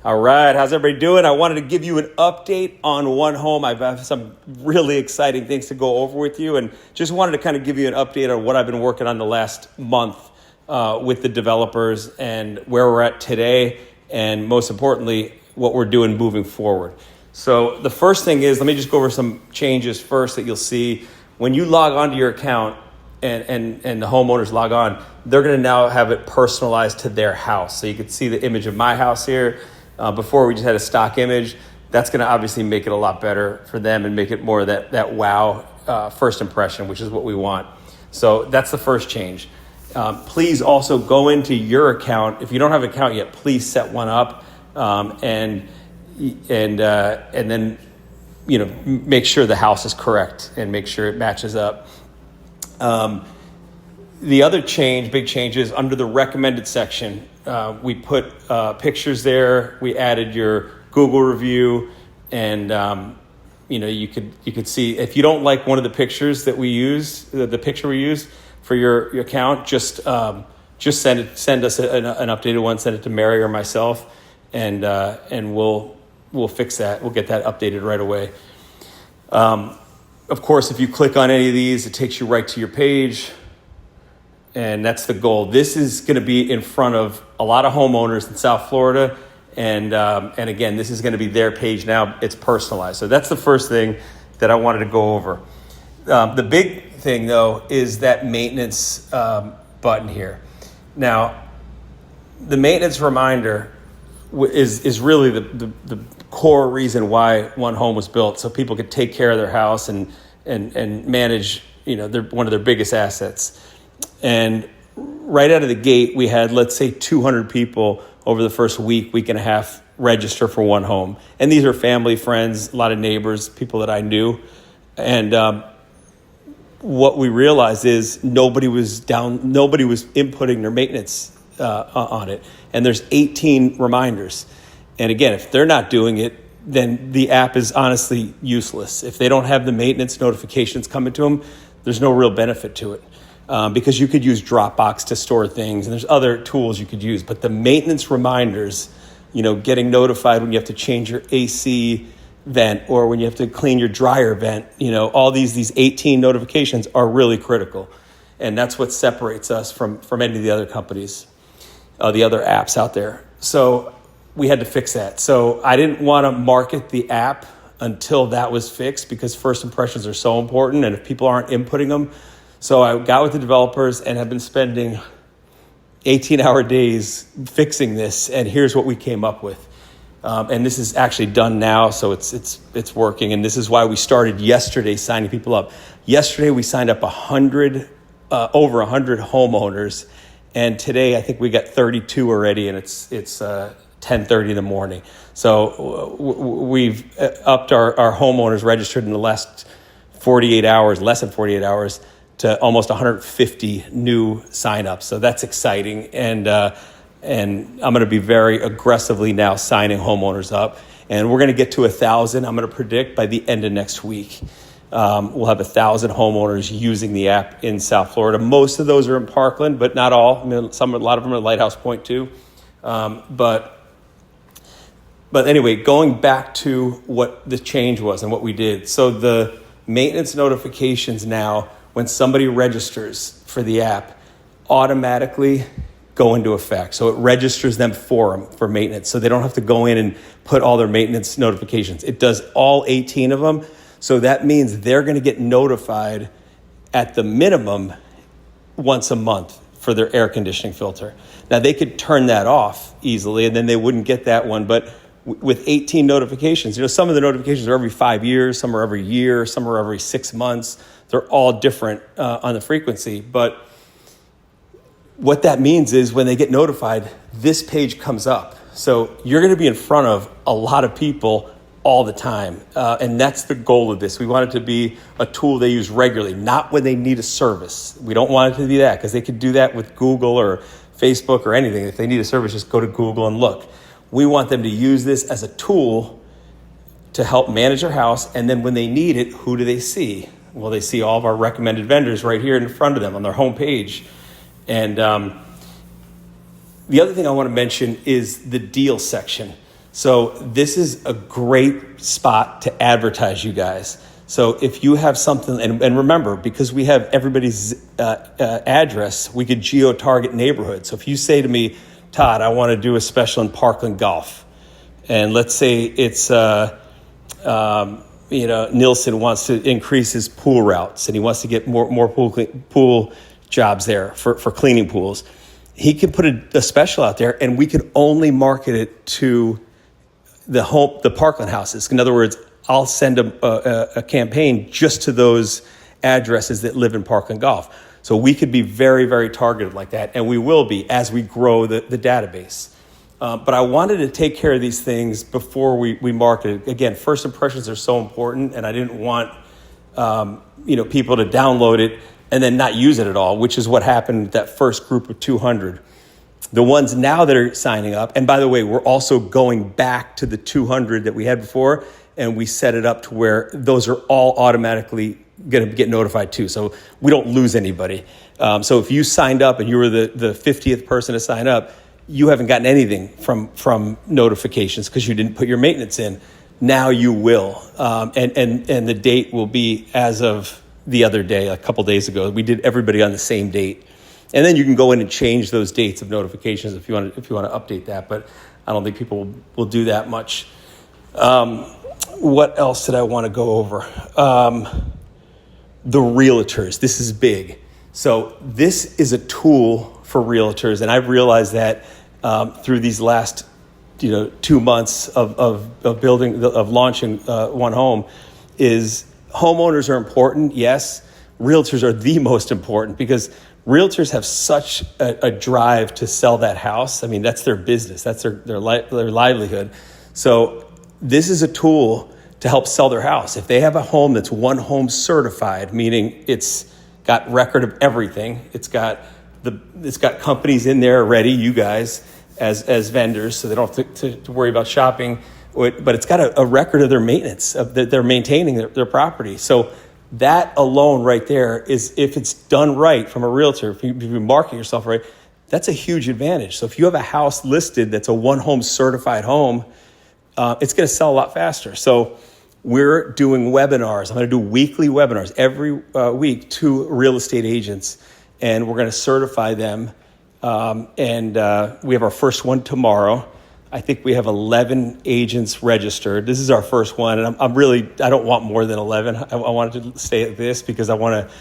All right, how's everybody doing? I wanted to give you an update on One Home. I have some really exciting things to go over with you, and just wanted to kind of give you an update on what I've been working on the last month with the developers and where we're at today, and most importantly, what we're doing moving forward. So the first thing is, let me just go over some changes first that you'll see. When you log onto your account and the homeowners log on, they're going to now have it personalized to their house. So you can see the image of my house here. Before we just had a stock image. That's going to obviously make it a lot better for them and make it more of that wow first impression, which is what we want. So that's the first change. Please also go into your account. If you don't have an account yet, please set one up and then make sure the house is correct and make sure it matches up. The other big change is under the recommended section. We put pictures there. We added your Google review, and you could see if you don't like one of the pictures that we use, the picture we used for your account, just send us an updated one. Send it to Mary or myself, and we'll fix that. We'll get that updated right away. Of course, if you click on any of these, it takes you right to your page. And that's the goal. This is going to be in front of a lot of homeowners in South Florida. And again, this is going to be their page now. It's personalized. So that's the first thing that I wanted to go over. The big thing, though, is that maintenance button here. Now, the maintenance reminder is really the core reason why One Home was built, so people could take care of their house and manage one of their biggest assets. And right out of the gate, we had, let's say, 200 people over the first week and a half register for One Home. And these are family, friends, a lot of neighbors, people that I knew. And what we realized is nobody was inputting their maintenance on it. And there's 18 reminders. And again, if they're not doing it, then the app is honestly useless. If they don't have the maintenance notifications coming to them, there's no real benefit to it. Because you could use Dropbox to store things, and there's other tools you could use. But the maintenance reminders, getting notified when you have to change your AC vent or when you have to clean your dryer vent, all these 18 notifications are really critical. And that's what separates us from any of the other companies, the other apps out there. So we had to fix that. So I didn't want to market the app until that was fixed because first impressions are so important. And if people aren't inputting them, so I got with the developers and have been spending 18-hour days fixing this, and here's what we came up with. And this is actually done now, so it's working. And this is why we started yesterday signing people up. Yesterday we signed up over 100 homeowners, and today I think we got 32 already, and it's 10:30 in the morning. So we've upped our homeowners registered in the last 48 hours, less than 48 hours. To almost 150 new signups. So that's exciting. And I'm going to be very aggressively now signing homeowners up. And we're going to get to 1,000, I'm going to predict, by the end of next week. We'll have 1,000 homeowners using the app in South Florida. Most of those are in Parkland, but not all. I mean, a lot of them are Lighthouse Point too. But anyway, going back to what the change was and what we did. So the maintenance notifications now, when somebody registers for the app, automatically go into effect. So it registers them for maintenance. So they don't have to go in and put all their maintenance notifications. It does all 18 of them. So that means they're going to get notified at the minimum once a month for their air conditioning filter. Now they could turn that off easily and then they wouldn't get that one. But with 18 notifications, some of the notifications are every 5 years, some are every year, some are every 6 months. They're all different on the frequency. But what that means is when they get notified, this page comes up. So you're going to be in front of a lot of people all the time. And that's the goal of this. We want it to be a tool they use regularly, not when they need a service. We don't want it to be that because they could do that with Google or Facebook or anything. If they need a service, just go to Google and look. We want them to use this as a tool to help manage their house. And then when they need it, who do they see? Well, they see all of our recommended vendors right here in front of them on their homepage. And the other thing I want to mention is the deal section. So this is a great spot to advertise you guys. So if you have something, and remember, because we have everybody's address, we could geo-target neighborhoods. So if you say to me, Todd, I want to do a special in Parkland Golf, and let's say it's, Nielsen wants to increase his pool routes, and he wants to get more pool jobs there for cleaning pools. He can put a special out there, and we can only market it to the Parkland houses. In other words, I'll send a campaign just to those addresses that live in Parkland Golf. So we could be very, very targeted like that, and we will be as we grow the database. But I wanted to take care of these things before we market it. Again, first impressions are so important, and I didn't want people to download it and then not use it at all, which is what happened with that first group of 200. The ones now that are signing up, and by the way, we're also going back to the 200 that we had before, and we set it up to where those are all automatically going to get notified too. So we don't lose anybody. So if you signed up and you were the 50th person to sign up, you haven't gotten anything from notifications because you didn't put your maintenance in. Now you will. And the date will be as of the other day, a couple days ago. We did everybody on the same date. And then you can go in and change those dates of notifications if you want to update that. But I don't think people will do that much. What else did I want to go over? The realtors. This is big. So this is a tool for realtors, and I've realized that through these last 2 months of launching One Home, is homeowners are important. Yes, realtors are the most important because realtors have such a drive to sell that house. I mean, that's their business. That's their livelihood. So this is a tool to help sell their house. If they have a home that's One Home certified, meaning it's got record of everything, it's got companies in there already, you guys as vendors, so they don't have to worry about shopping. But it's got a record of their maintenance, that they're maintaining their property. So that alone right there is, if it's done right from a realtor, if you market yourself right, that's a huge advantage. So if you have a house listed that's a One Home certified home, it's going to sell a lot faster. So we're doing webinars. I'm going to do weekly webinars every week to real estate agents, and we're going to certify them. And we have our first one tomorrow. I think we have 11 agents registered. This is our first one, and I don't want more than 11. I wanted to stay at this because I want to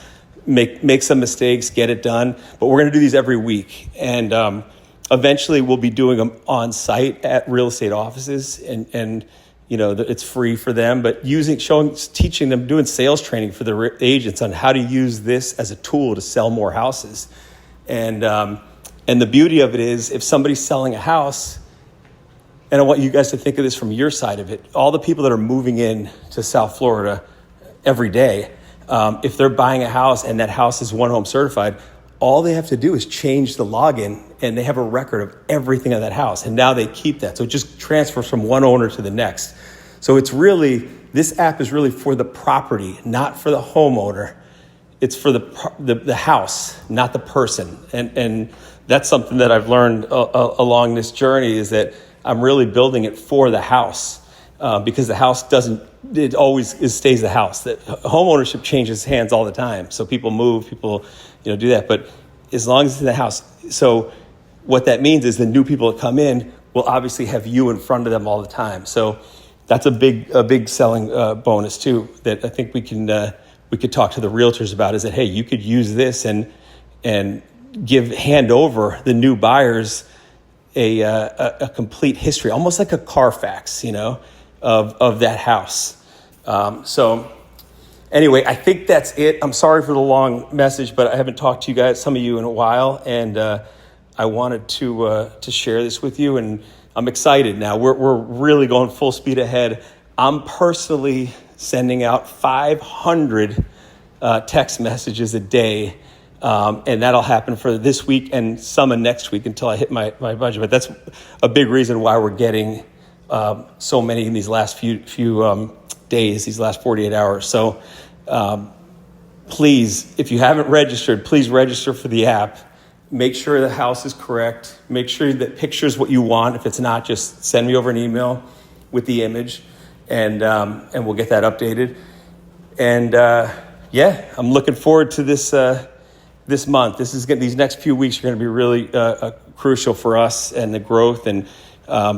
make some mistakes, get it done. But we're going to do these every week, and eventually we'll be doing them on site at real estate offices, and it's free for them. But teaching them, doing sales training for the agents on how to use this as a tool to sell more houses, and the beauty of it is, if somebody's selling a house. And I want you guys to think of this from your side of it. All the people that are moving in to South Florida every day, if they're buying a house and that house is One Home certified, all they have to do is change the login and they have a record of everything on that house. And now they keep that. So it just transfers from one owner to the next. So this app is really for the property, not for the homeowner. It's for the house, not the person. And that's something that I've learned along this journey, is that I'm really building it for the house, because the house stays the house. That home ownership changes hands all the time. So people move, people do that. But as long as it's in the house, so what that means is the new people that come in will obviously have you in front of them all the time. So that's a big selling bonus too, that I think we could talk to the realtors about, is that, hey, you could use this and hand over the new buyers a complete history, almost like a Carfax, of that house. So anyway, I think that's it. I'm sorry for the long message, but I haven't talked to you guys, some of you, in a while, and I wanted to share this with you, and I'm excited now. We're really going full speed ahead. I'm personally sending out 500 text messages a day. And that'll happen for this week and some of next week until I hit my budget. But that's a big reason why we're getting so many in these last few days, these last 48 hours. So please, if you haven't registered, please register for the app. Make sure the house is correct. Make sure that picture's what you want. If it's not, just send me over an email with the image, and we'll get that updated. And yeah, I'm looking forward to this this month. These next few weeks are going to be really crucial for us and the growth. And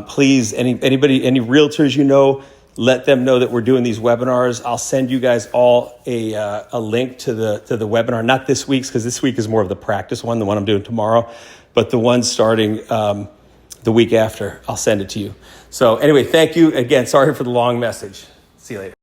please, any realtors you know, let them know that we're doing these webinars. I'll send you guys all a link to the webinar, not this week's, because this week is more of the practice one, the one I'm doing tomorrow, but the one starting the week after. I'll send it to you. So anyway, thank you again. Sorry for the long message. See you later.